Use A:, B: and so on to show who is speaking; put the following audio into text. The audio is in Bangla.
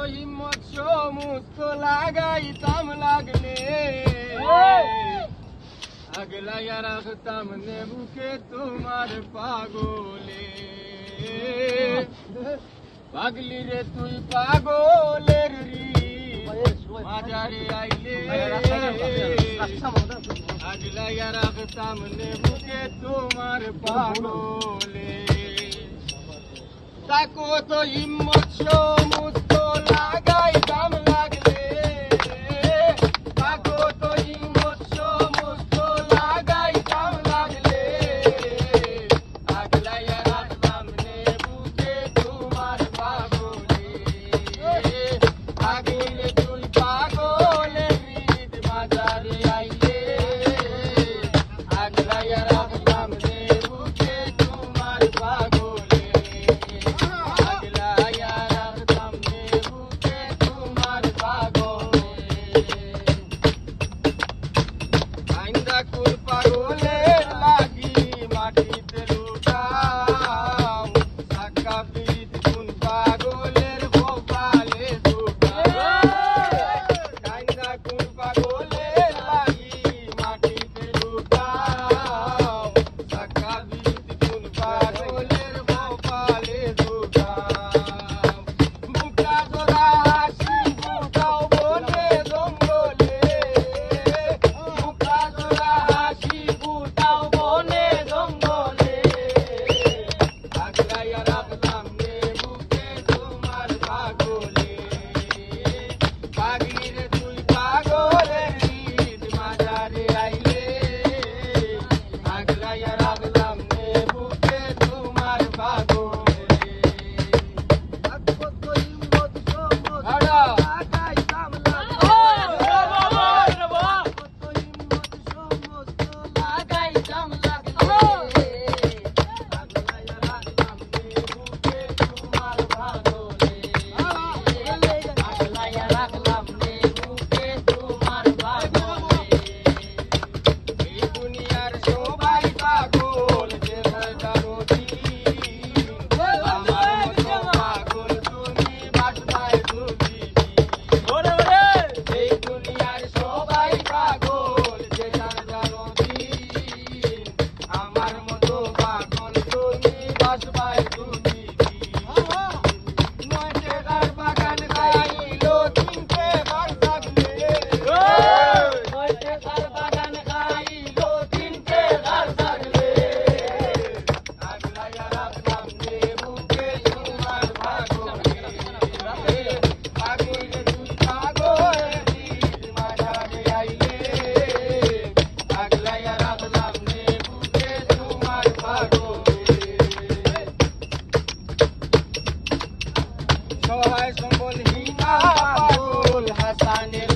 A: হিম্মত সমস্ত লাগাইতাম লাগলে আগলাইয়া রাখতাম নেবুকে তোমার পাগলে পাগলি রে তুই পাগলের মাজারে আইলে আগলাইয়া রাখতাম নেবুকে তোমার পাগলে তাকো তো হিম্মত সমস্ত লাগাইতাম লাগলে তাকো তো হিম্মত সমস্ত লাগাইতাম লাগলে আগলাইয়া রাখতাম নেবুকে তোমার পাগলে আগলে তুই পাগলে হৃদ মাজারে আইলে আগলাইয়া রাখতাম নেবুকে তোমার পাগলে পাগলে লাগি মাটিতে লুটাও সাকা পিত কোন পাগলের গোপালে কাইন্দা কোন পাগলে লাগি মাটিতে লুটাও সাকা পিত কোন পাগলের গোপালে বুকা জোড়া হাসি বুকাও বনে জঙ্গলে বুকা জোড়া হাসি বুকাও বনে জঙ্গলে আগলাইয়া রাখলাম নেবুকে তোমার পাগলে পাগলি রে তুই পাগলে হৃদ মাজারে আইলে আগলাইয়া রাখলাম নেবুকে তোমার পাগলে সহায় সম্বলহীনা পাগল হাসানের